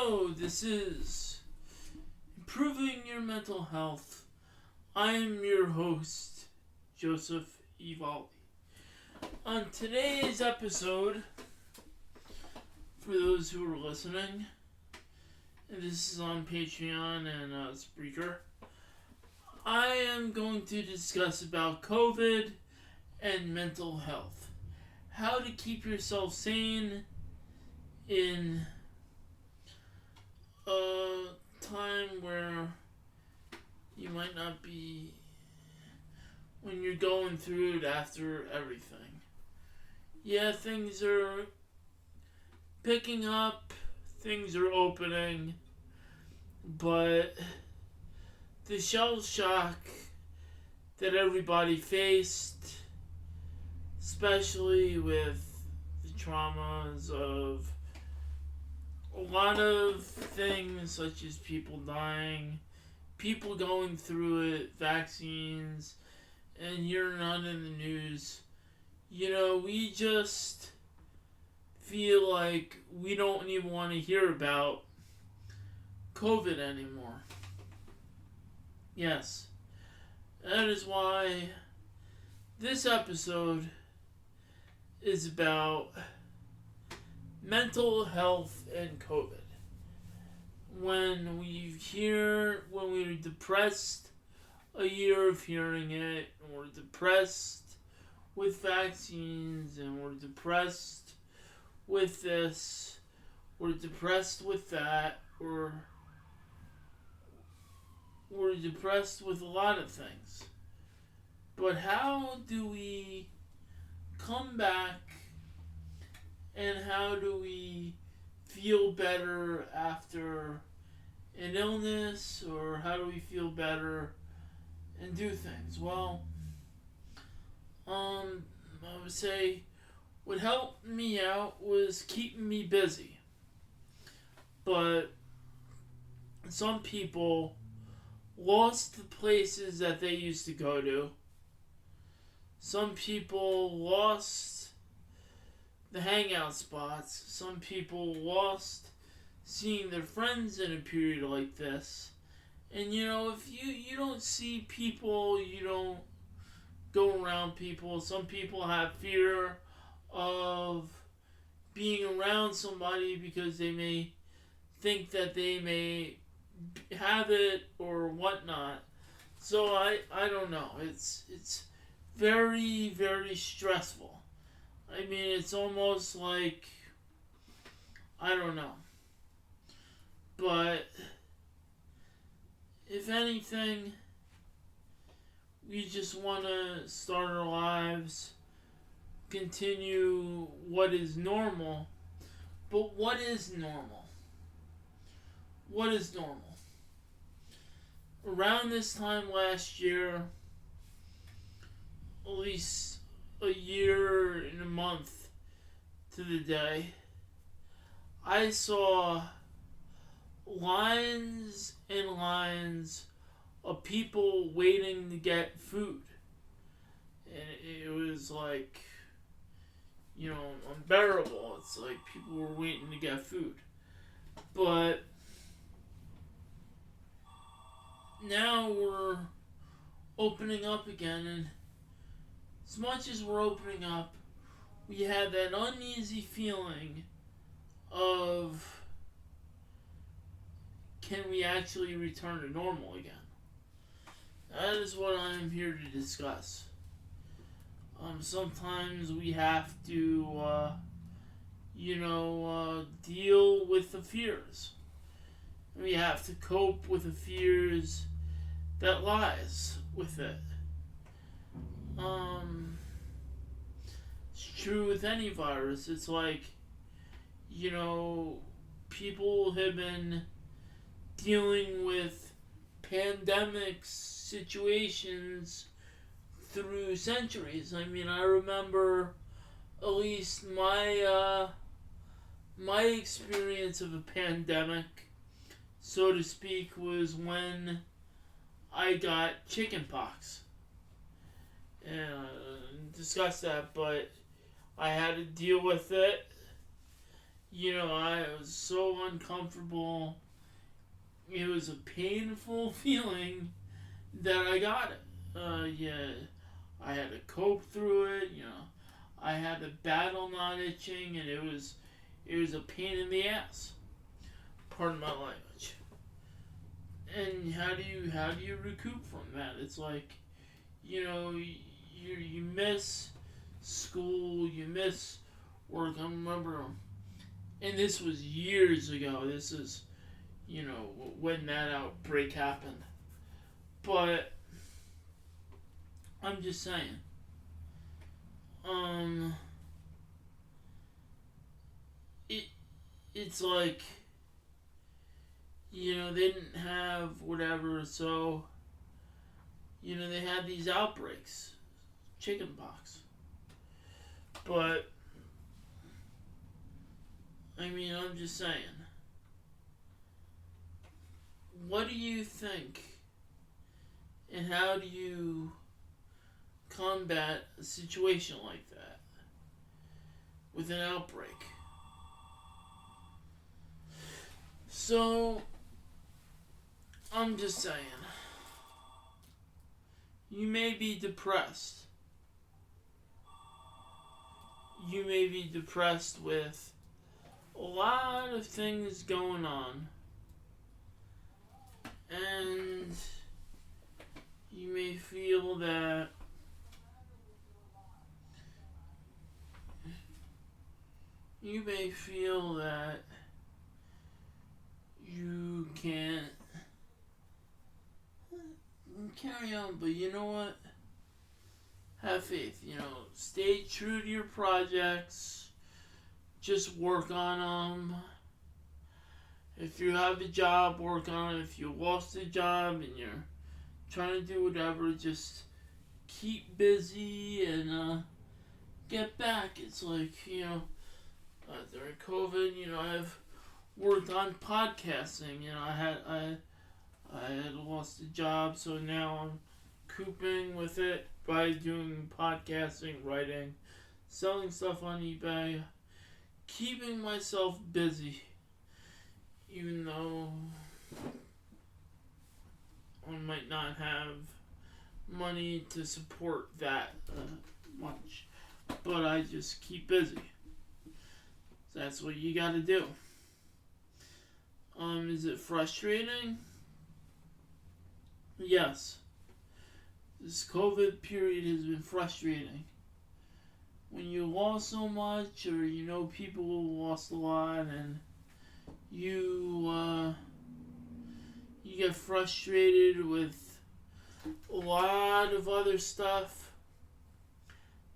Hello, this is Improving Your Mental Health. I am your host, Joseph Evaldi. On today's episode, for those who are listening, and this is on Patreon and Spreaker, I am going to discuss about CoVid and mental health. How to keep yourself sane in a time where you might not be, when you're going through it after everything. Yeah, things are picking up, things are opening, but the shell shock that everybody faced, especially with the traumas of a lot of things such as people dying, people going through it, vaccines, and you're not in the news. You know, we just feel like we don't even want to hear about COVID anymore. Yes, that is why this episode is about mental health and COVID. When we're depressed, a year of hearing it, and we're depressed with vaccines, and we're depressed with this, we're depressed with that, we're depressed with a lot of things. But how do we come back, and how do we feel better after an illness, or how do we feel better and do things? Well, I would say what helped me out was keeping me busy. But some people lost the places that they used to go to. Some people lost the hangout spots. Some people lost seeing their friends in a period like this. And you know, if you don't see people, you don't go around people. Some people have fear of being around somebody because they may think that they may have it or whatnot. So I don't know. It's very, very stressful. I mean, it's almost like, I don't know. But if anything, we just want to start our lives, continue what is normal. But what is normal? What is normal? Around this time last year, at least a year and a month to the day, I saw lines and lines of people waiting to get food. And it was like, you know, unbearable. It's like people were waiting to get food. But now we're opening up again, and as much as we're opening up, we have that uneasy feeling of, can we actually return to normal again? That is what I'm here to discuss. Sometimes we have to, deal with the fears. We have to cope with the fears that lies with it. It's true with any virus. It's like, you know, people have been dealing with pandemic situations through centuries. I mean, I remember at least my experience of a pandemic, so to speak, was when I got chickenpox. And discuss that, but I had to deal with it. I was so uncomfortable. It was a painful feeling that I got it. Yeah, I had to cope through it. I had to battle not itching, and it was a pain in the ass. Pardon my language. And how do you recoup from that? It's like, you miss school, you miss work. I remember, and this was years ago. This is, when that outbreak happened. But I'm just saying, um, it it's like, they didn't have whatever, so they had these outbreaks, chickenpox. But I mean, I'm just saying, what do you think, and how do you combat a situation like that with an outbreak? So, I'm just saying, you may be depressed. You may be depressed with a lot of things going on. And you may feel that you can't carry on, but you know what? Have faith. Stay true to your projects. Just work on them. If you have a job, work on it. If you lost a job and you're trying to do whatever, just keep busy and get back. It's like, during COVID, I've worked on podcasting. I had lost a job, so now I'm coping with it by doing podcasting, writing, selling stuff on eBay, keeping myself busy, even though I might not have money to support that much, but I just keep busy. That's what you gotta do. Is it frustrating? Yes. This COVID period has been frustrating. When you lost so much, or people who lost a lot, and you get frustrated with a lot of other stuff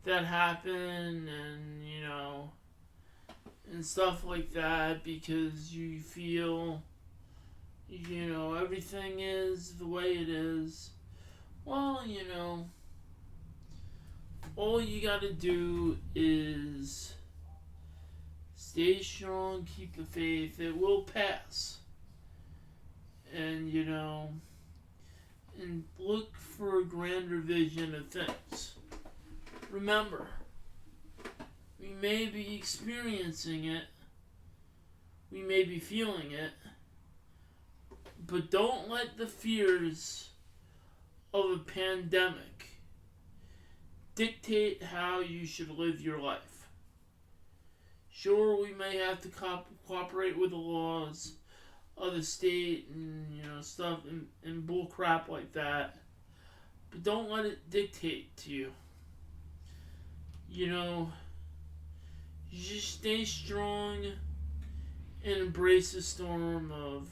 that happened, and stuff like that, because you feel, everything is the way it is. Well, all you gotta do is stay strong, keep the faith. It will pass. And, and look for a grander vision of things. Remember, we may be experiencing it, we may be feeling it, but don't let the fears of a pandemic dictate how you should live your life. Sure, we may have to cooperate with the laws of the state and stuff and bull crap like that, but don't let it dictate to you. You just stay strong and embrace the storm of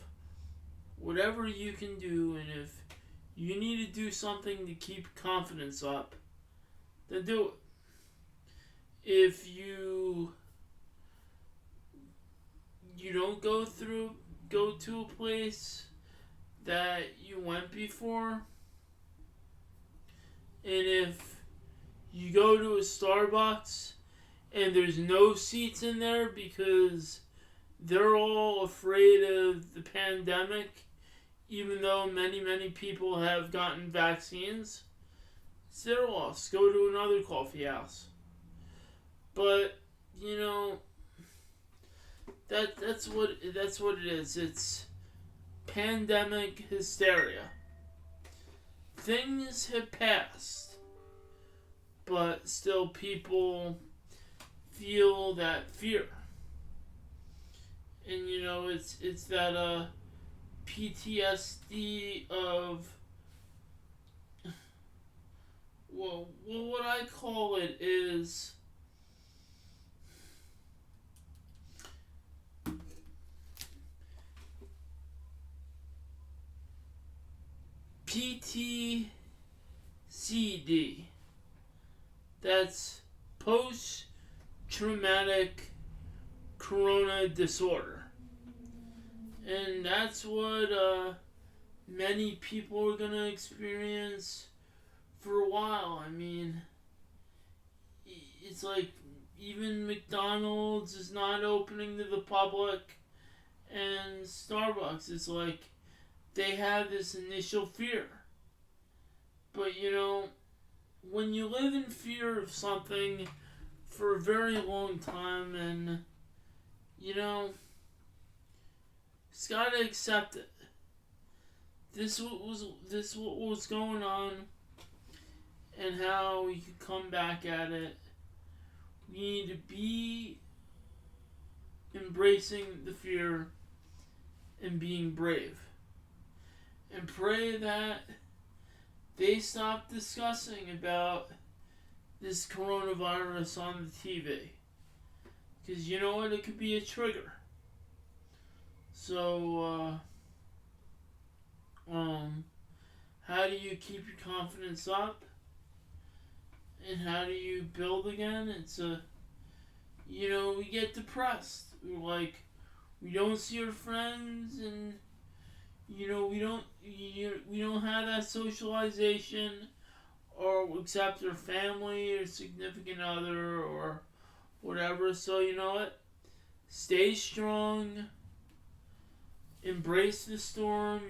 whatever you can do, and if you need to do something to keep confidence up, then do it. If you don't go to a place that you went before, and if you go to a Starbucks and there's no seats in there because they're all afraid of the pandemic, even though many, many people have gotten vaccines, it's their loss. Go to another coffee house. But, That's what it is. It's pandemic hysteria. Things have passed, but still people feel that fear. And it's that PTSD of, well, what I call it is PTCD. That's post traumatic corona disorder. And that's what many people are going to experience for a while. I mean, it's like even McDonald's is not opening to the public, and Starbucks, it's like they have this initial fear. But when you live in fear of something for a very long time, and it's got to accept it. This what was going on, and how we could come back at it. We need to be embracing the fear and being brave, and pray that they stop discussing about this coronavirus on the TV, because you know what, it could be a trigger. So how do you keep your confidence up, and how do you build again? It's we get depressed. We're like, we don't see our friends, and we don't have that socialization, or accept our family or significant other or whatever. So you know what? Stay strong. Embrace the storm.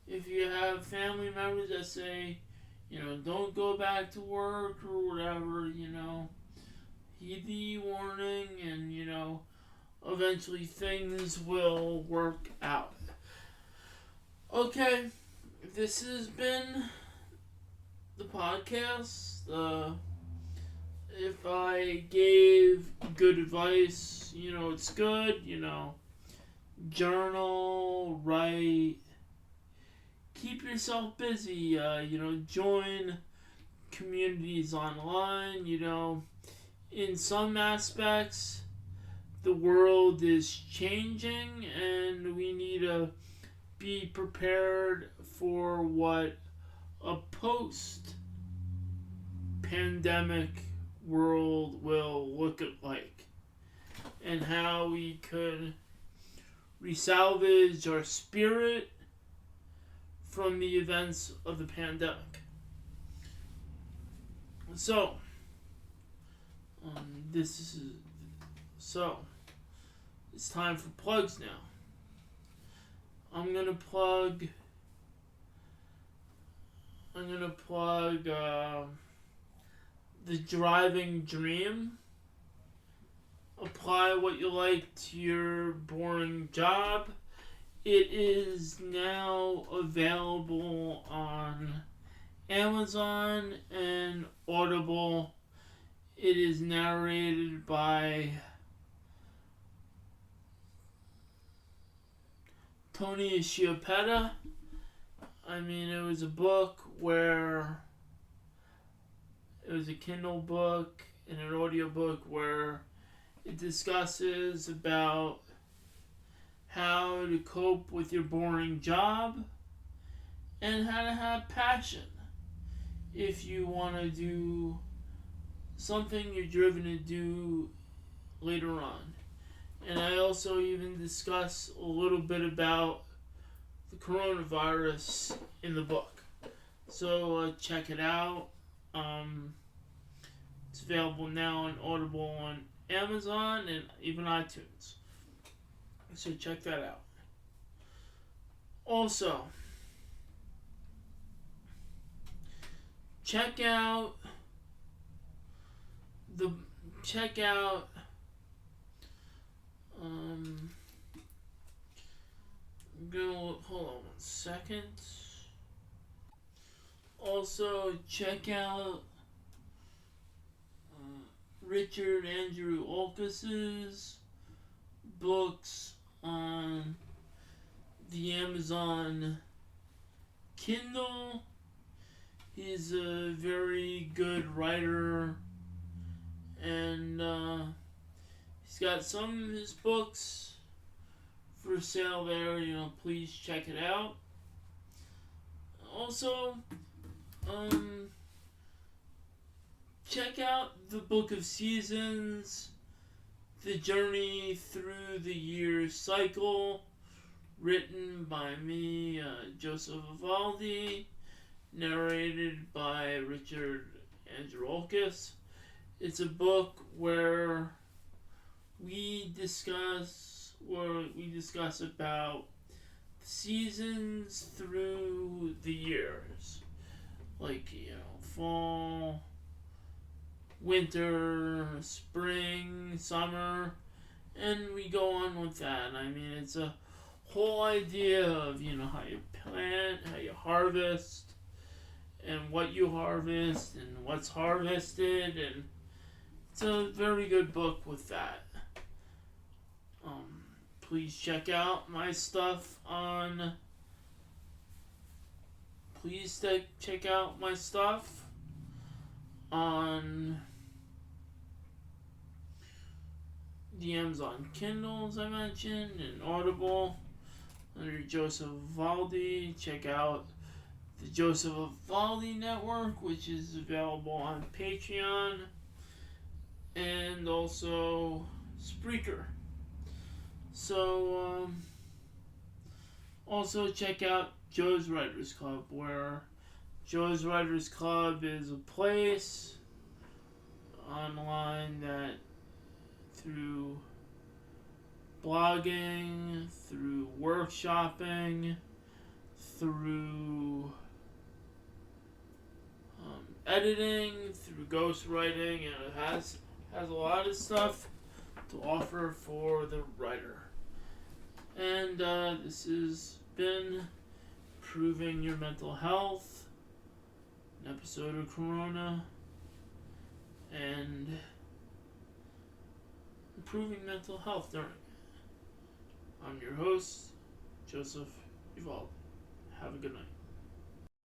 If you have family members that say, don't go back to work or whatever, heed the warning, and eventually things will work out. Okay, this has been the podcast. If I gave good advice, it's good. Journal, write, keep yourself busy. Join communities online. In some aspects, the world is changing, and we need to be prepared for what a post-pandemic world will look like, and how we could resalvage our spirit from the events of the pandemic. So, it's time for plugs now. I'm gonna plug The Driving Dream. Apply what you like to your boring job. It is now available on Amazon and Audible. It is narrated by Tony Schiopetta. I mean, it was a book where it was a Kindle book and an audio book where it discusses about how to cope with your boring job and how to have passion if you want to do something you're driven to do later on. And I also even discuss a little bit about the coronavirus in the book. So check it out. It's available now on Audible, on Amazon, and even iTunes. So check that out. Also, check out I'm gonna hold on 1 second. Also, check out Richard Andrew Olcus's books on the Amazon Kindle. He's a very good writer, and he's got some of his books for sale there. Please check it out. Also, check out the Book of Seasons, The Journey Through the Year Cycle, written by me, Joseph Vivaldi, narrated by Richard Androlkis. It's a book where we discuss about the seasons through the years, like fall, winter, spring, summer, and we go on with that. I mean, it's a whole idea of how you plant, how you harvest, and what you harvest, and what's harvested, and it's a very good book with that. Please check out my stuff on. Check out my stuff on the Amazon Kindle, as I mentioned, and Audible under Joseph Vivaldi. Check out the Joseph Vivaldi Network, which is available on Patreon, and also Spreaker. So, also check out Joe's Writers Club, where Joe's Writers Club is a place online that through blogging, through workshopping, through editing, through ghostwriting, and it has a lot of stuff to offer for the writer. And this has been Improving Your Mental Health, an episode of Corona, and improving mental health during it. I'm your host, Joseph Vivaldi. Have a good night.